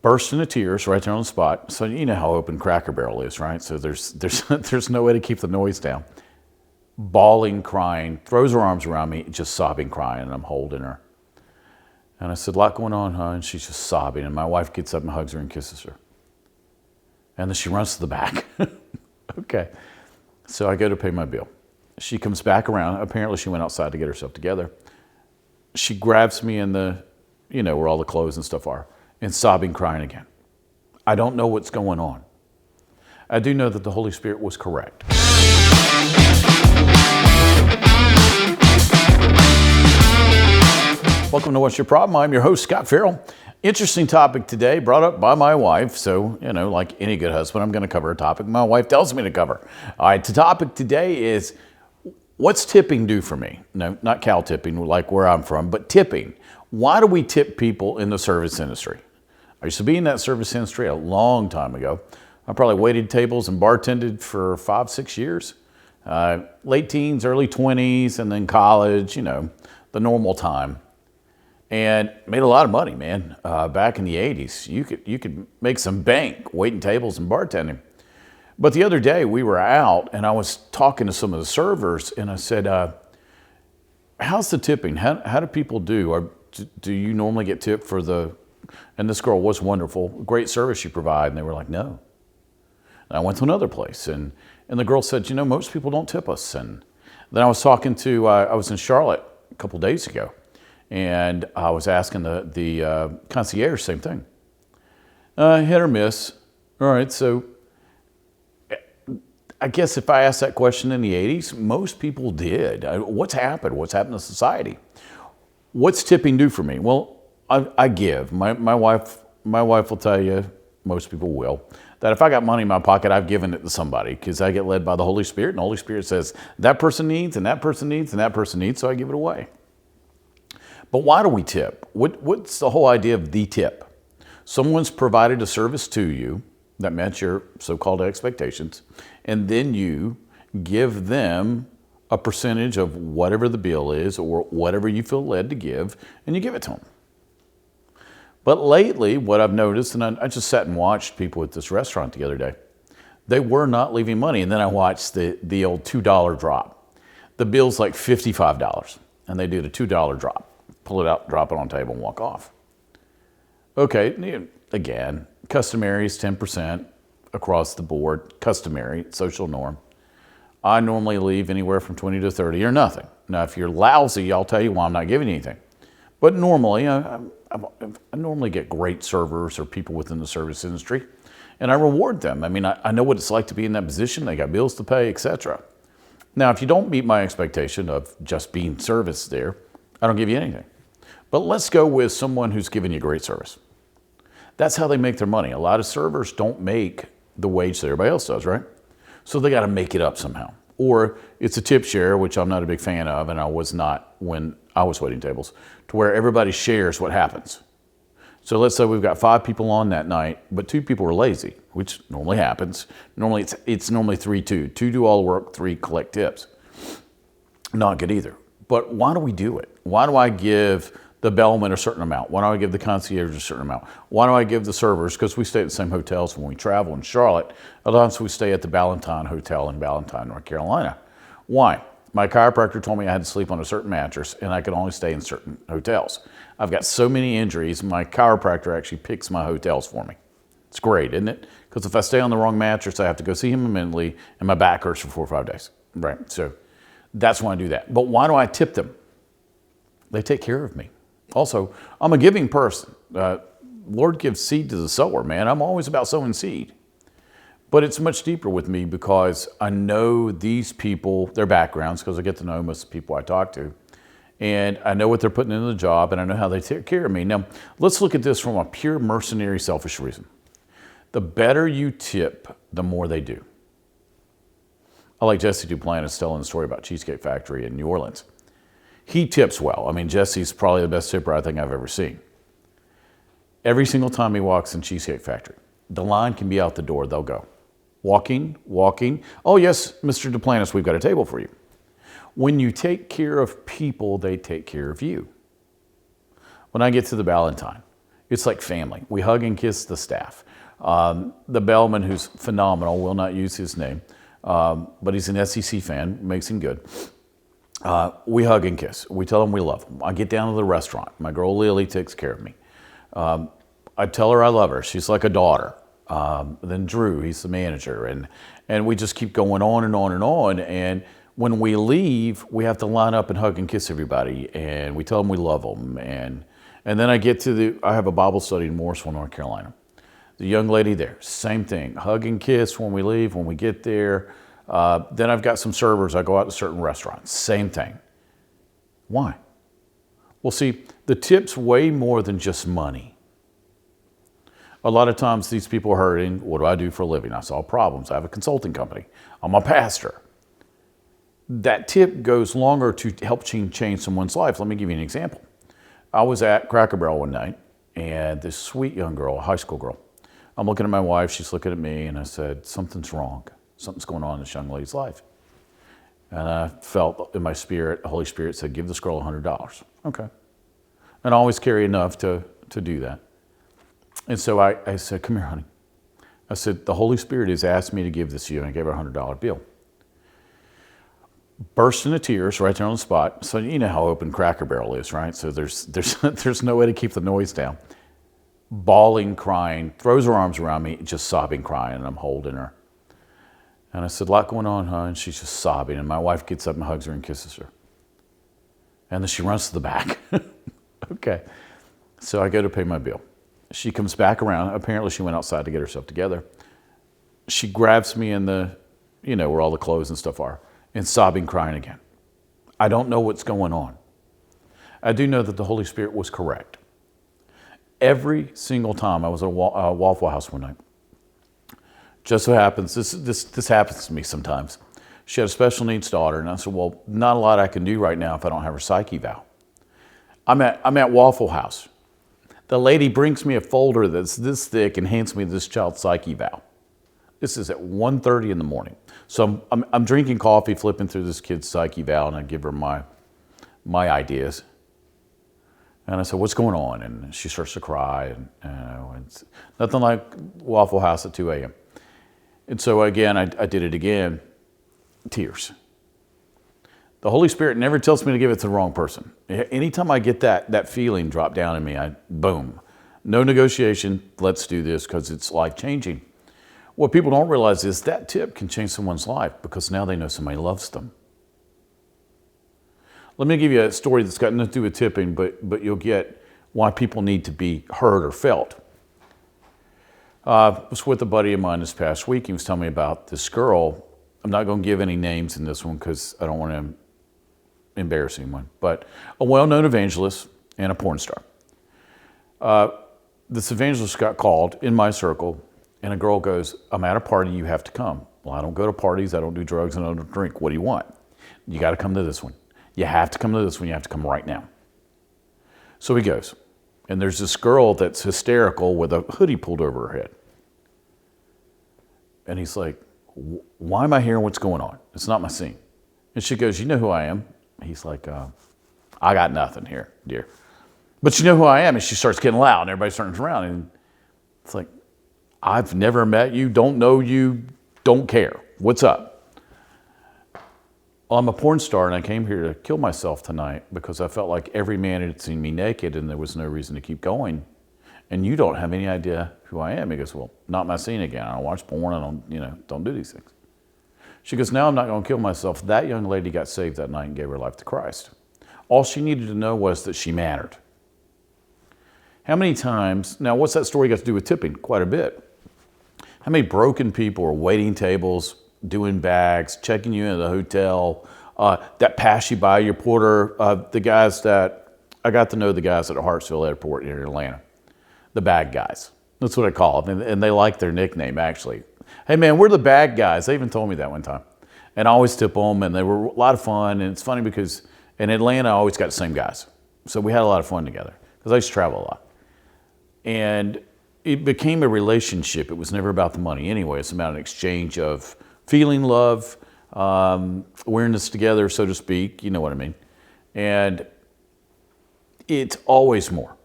Burst into tears right there on the spot. So you know how open Cracker Barrel is, right? So there's no way to keep the noise down. Bawling, crying, throws her arms around me, just sobbing, crying, and I'm holding her. And I said, a lot going on, huh? And she's just sobbing. And my wife gets up and hugs her and kisses her. And then she runs to the back. Okay. So I go to pay my bill. She comes back around. Apparently she went outside to get herself together. She grabs me in the, where all the clothes and stuff are, and sobbing, crying again. I don't know what's going on. I do know that the Holy Spirit was correct. Welcome to What's Your Problem? I'm your host, Scot Ferrell. Interesting topic today, brought up by my wife. So, like any good husband, I'm going to cover a topic my wife tells me to cover. All right, the topic today is, what's tipping do for me? No, not cow tipping, like where I'm from, but tipping. Why do we tip people in the service industry? I used to be in that service industry a long time ago. I probably waited tables and bartended for 5-6 years. Late teens, early 20s, and then college, the normal time. And made a lot of money, man. Back in the 80s, you could make some bank waiting tables and bartending. But the other day we were out and I was talking to some of the servers and I said, how's the tipping? How do people do? Or do you normally get tipped for and this girl was wonderful, great service you provide. And they were like, no. And I went to another place and the girl said, most people don't tip us. And then I was talking to, I was in Charlotte a couple days ago. And I was asking the concierge, same thing. Hit or miss. All right, so I guess if I asked that question in the 80s, most people did. What's happened? What's happened to society? What's tipping do for me? Well, I give. My wife will tell you, most people will, that if I got money in my pocket, I've given it to somebody because I get led by the Holy Spirit, and the Holy Spirit says, that person needs, and that person needs, and that person needs, so I give it away. But why do we tip? What's the whole idea of the tip? Someone's provided a service to you that met your so-called expectations, and then you give them a percentage of whatever the bill is or whatever you feel led to give, and you give it to them. But lately, what I've noticed, and I just sat and watched people at this restaurant the other day, they were not leaving money, and then I watched the old $2 drop. The bill's like $55, and they do the $2 drop. Pull it out, drop it on the table, and walk off. Okay, again, customary is 10% across the board, customary, social norm. I normally leave anywhere from 20 to 30 or nothing. Now, if you're lousy, I'll tell you why I'm not giving anything. But normally, I normally get great servers or people within the service industry, and I reward them. I mean, I know what it's like to be in that position. They got bills to pay, etc. Now, if you don't meet my expectation of just being service there, I don't give you anything. But let's go with someone who's giving you great service. That's how they make their money. A lot of servers don't make the wage that everybody else does, right? So they got to make it up somehow. Or it's a tip share, which I'm not a big fan of, and I was not when I was waiting tables, to where everybody shares what happens. So let's say we've got 5 people on that night, but 2 people are lazy, which normally happens. Normally it's normally 3-2. 2 do all the work, 3 collect tips. Not good either. But why do we do it? Why do I give the bellman a certain amount? Why do I give the concierge a certain amount? Why do I give the servers? Because we stay at the same hotels when we travel in Charlotte. A lot of times we stay at the Ballantine Hotel in Ballantine, North Carolina. Why? My chiropractor told me I had to sleep on a certain mattress and I could only stay in certain hotels. I've got so many injuries, my chiropractor actually picks my hotels for me. It's great, isn't it? Because if I stay on the wrong mattress, I have to go see him immediately and my back hurts for 4 or 5 days. Right, so that's why I do that. But why do I tip them? They take care of me. Also, I'm a giving person. Lord gives seed to the sower, man. I'm always about sowing seed. But it's much deeper with me because I know these people, their backgrounds, because I get to know most of the people I talk to. And I know what they're putting into the job, and I know how they take care of me. Now, let's look at this from a pure mercenary, selfish reason. The better you tip, the more they do. I like Jesse Duplantis telling the story about Cheesecake Factory in New Orleans. He tips well. I mean, Jesse's probably the best tipper I think I've ever seen. Every single time he walks in Cheesecake Factory, the line can be out the door. They'll go. Walking. Oh, yes, Mr. Duplantis, we've got a table for you. When you take care of people, they take care of you. When I get to the Ballantine, It's like family. We hug and kiss the staff. The bellman, who's phenomenal, will not use his name, but he's an SEC fan, makes him good. We hug and kiss. We tell them we love them. I get down to the restaurant. My girl Lily takes care of me. I tell her I love her. She's like a daughter. Then Drew, he's the manager, and we just keep going on and on and on. And when we leave, we have to line up and hug and kiss everybody, and we tell them we love them. And then I have a Bible study in Morrisville, North Carolina. The young lady there, same thing. Hug and kiss when we leave, when we get there. Then I've got some servers. I go out to certain restaurants. Same thing. Why? Well, see, the tip's way more than just money. A lot of times these people are hurting. What do I do for a living? I solve problems. I have a consulting company. I'm a pastor. That tip goes longer to help change someone's life. Let me give you an example. I was at Cracker Barrel one night, and this sweet young girl, a high school girl, I'm looking at my wife, she's looking at me, and I said, something's wrong. Something's going on in this young lady's life. And I felt in my spirit, the Holy Spirit said, give this girl $100. Okay. And I always carry enough to do that. And so I said, come here, honey. I said, the Holy Spirit has asked me to give this to you, and I gave her a $100 bill. Burst into tears right there on the spot. So you know how open Cracker Barrel is, right? So there's no way to keep the noise down. Bawling, crying, throws her arms around me, just sobbing, crying, and I'm holding her. And I said, a lot going on, huh? And she's just sobbing, and my wife gets up and hugs her and kisses her. And then she runs to the back. Okay. So I go to pay my bill. She comes back around. Apparently she went outside to get herself together. She grabs me in the, where all the clothes and stuff are, and sobbing, crying again. I don't know what's going on. I do know that the Holy Spirit was correct. Every single time I was at a Waffle House one night, just so happens, this happens to me sometimes. She had a special needs daughter, and I said, well, not a lot I can do right now if I don't have her psych eval. I'm at Waffle House. The lady brings me a folder that's this thick and hands me this child's psych eval. This is at 1:30 in the morning. So I'm drinking coffee, flipping through this kid's psych eval, and I give her my ideas. And I said, what's going on? And she starts to cry, and it's nothing like Waffle House at 2 a.m. And so again, I did it again, tears. The Holy Spirit never tells me to give it to the wrong person. Anytime I get that feeling drop down in me, boom, no negotiation, let's do this because it's life-changing. What people don't realize is that tip can change someone's life because now they know somebody loves them. Let me give you a story that's got nothing to do with tipping, but you'll get why people need to be heard or felt. I was with a buddy of mine this past week. He was telling me about this girl. I'm not going to give any names in this one because I don't want to embarrass anyone, but a well-known evangelist and a porn star. This evangelist got called in my circle, and a girl goes, I'm at a party, you have to come. Well, I don't go to parties, I don't do drugs, and I don't drink. What do you want? You got to come to this one. You have to come to this one, you have to come right now. So he goes, and there's this girl that's hysterical with a hoodie pulled over her head. And he's like, why am I here and what's going on? It's not my scene. And she goes, you know who I am? He's like, I got nothing here, dear. But you know who I am? And she starts getting loud and everybody turns around. And it's like, I've never met you, don't know you, don't care. What's up? Well, I'm a porn star and I came here to kill myself tonight because I felt like every man had seen me naked and there was no reason to keep going. And you don't have any idea who I am. He goes, well, not my scene again. I don't watch porn. I don't do these things. She goes, now I'm not going to kill myself. That young lady got saved that night and gave her life to Christ. All she needed to know was that she mattered. How many times, now what's that story got to do with tipping? Quite a bit. How many broken people are waiting tables, doing bags, checking you into the hotel, that pass you by your porter, the guys that, I got to know the guys at Hartsville Airport in Atlanta, the bag guys. That's what I call them, and they like their nickname, actually. Hey, man, we're the bag guys. They even told me that one time. And I always tip them, and they were a lot of fun, and it's funny because in Atlanta, I always got the same guys. So we had a lot of fun together because I used to travel a lot. And it became a relationship. It was never about the money anyway. It's about an exchange of feeling love, awareness together, so to speak. You know what I mean. And it's always more.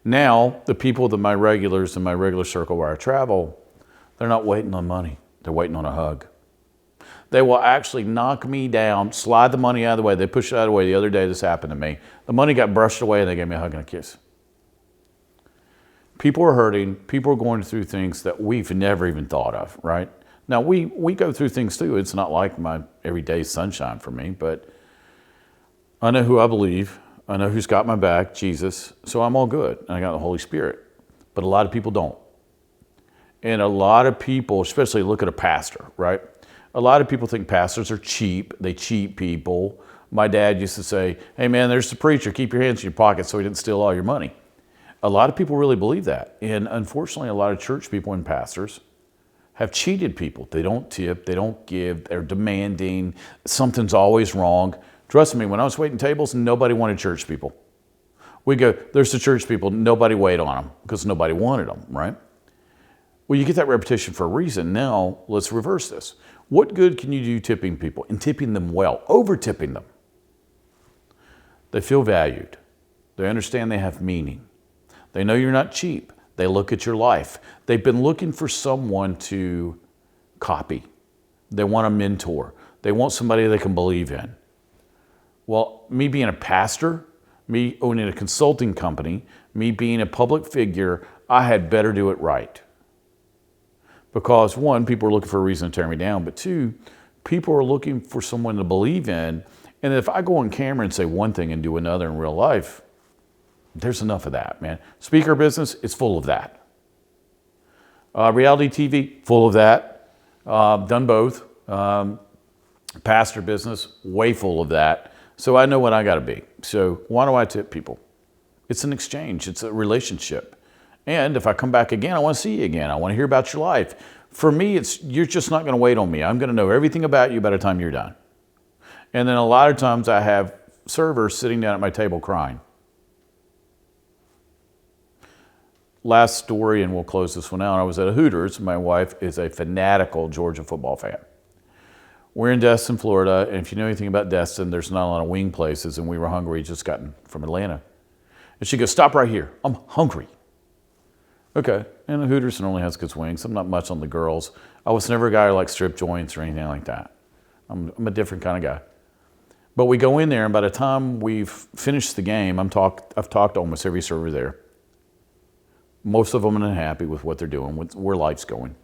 Now, the people that my regulars in my regular circle where I travel, they're not waiting on money. They're waiting on a hug. They will actually knock me down, slide the money out of the way. They pushed it out of the way. The other day, this happened to me. The money got brushed away, and they gave me a hug and a kiss. People are hurting. People are going through things that we've never even thought of, right? Now, we go through things too. It's not like my everyday sunshine for me, but I know who I believe. I know who's got my back, Jesus. So I'm all good. And I got the Holy Spirit. But a lot of people don't. And a lot of people, especially look at a pastor, right? A lot of people think pastors are cheap. They cheat people. My dad used to say, hey man, there's the preacher. Keep your hands in your pocket so he didn't steal all your money. A lot of people really believe that. And unfortunately, a lot of church people and pastors have cheated people. They don't tip, they don't give, they're demanding, something's always wrong. Trust me, when I was waiting tables, nobody wanted church people. We go, there's the church people, nobody waited on them because nobody wanted them, right? Well, you get that reputation for a reason. Now, let's reverse this. What good can you do tipping people and tipping them well, over tipping them? They feel valued. They understand they have meaning. They know you're not cheap. They look at your life. They've been looking for someone to copy. They want a mentor. They want somebody they can believe in. Well, me being a pastor, me owning a consulting company, me being a public figure, I had better do it right. Because one, people are looking for a reason to tear me down, but two, people are looking for someone to believe in. And if I go on camera and say one thing and do another in real life, there's enough of that, man. Speaker business, it's full of that. Reality TV, full of that. Done both. Pastor business, way full of that. So I know what I got to be. So why do I tip people? It's an exchange. It's a relationship. And if I come back again, I want to see you again. I want to hear about your life. For me, it's you're just not going to wait on me. I'm going to know everything about you by the time you're done. And then a lot of times I have servers sitting down at my table crying. Last story, and we'll close this one out. I was at a Hooters. My wife is a fanatical Georgia football fan. We're in Destin, Florida, and if you know anything about Destin, there's not a lot of wing places, and we were hungry, just gotten from Atlanta. And she goes, stop right here. I'm hungry. Okay, and the Hooters normally has good wings. I'm not much on the girls. I was never a guy who likes strip joints or anything like that. I'm a different kind of guy. But we go in there, and by the time we've finished the game, I've talked to almost every server there. Most of them are unhappy with what they're doing, where life's going.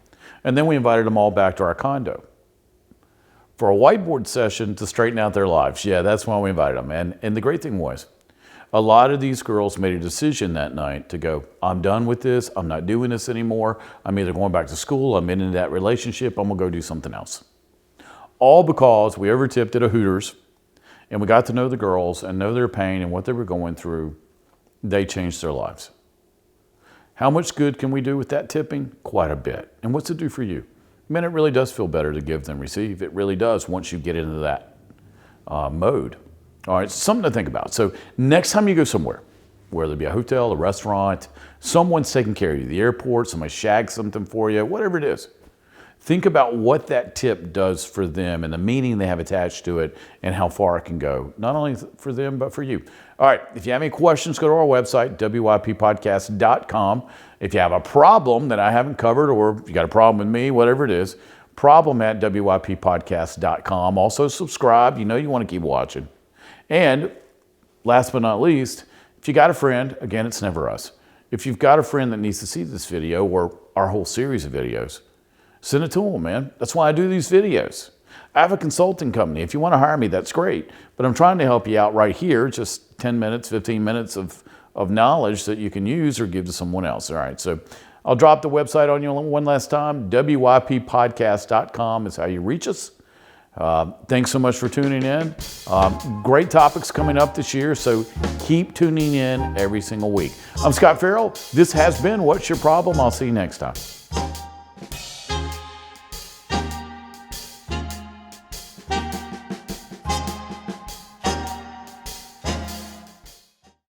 And then we invited them all back to our condo for a whiteboard session to straighten out their lives. Yeah, that's why we invited them. And the great thing was, a lot of these girls made a decision that night to go, I'm done with this. I'm not doing this anymore. I'm either going back to school, I'm into that relationship, I'm going to go do something else. All because we over-tipped at a Hooters and we got to know the girls and know their pain and what they were going through. They changed their lives. How much good can we do with that tipping? Quite a bit. And what's it do for you? Man, it really does feel better to give than receive. It really does once you get into that mode. All right, something to think about. So next time you go somewhere, whether it be a hotel, a restaurant, someone's taking care of you, the airport, somebody shags something for you, whatever it is, think about what that tip does for them and the meaning they have attached to it and how far it can go, not only for them, but for you. All right, if you have any questions, go to our website, wyppodcast.com. If you have a problem that I haven't covered or if you got a problem with me, whatever it is, problem at wyppodcast.com. Also subscribe. You know you want to keep watching. And last but not least, if you got a friend, again, it's never us. If you've got a friend that needs to see this video or our whole series of videos, send it to them, man. That's why I do these videos. I have a consulting company. If you want to hire me, that's great. But I'm trying to help you out right here, just 10 minutes, 15 minutes of knowledge that you can use or give to someone else. All right, so I'll drop the website on you one last time. wyppodcast.com is how you reach us. Thanks so much for tuning in. Great topics coming up this year, so keep tuning in every single week. I'm Scot Ferrell. This has been What's Your Problem? I'll see you next time.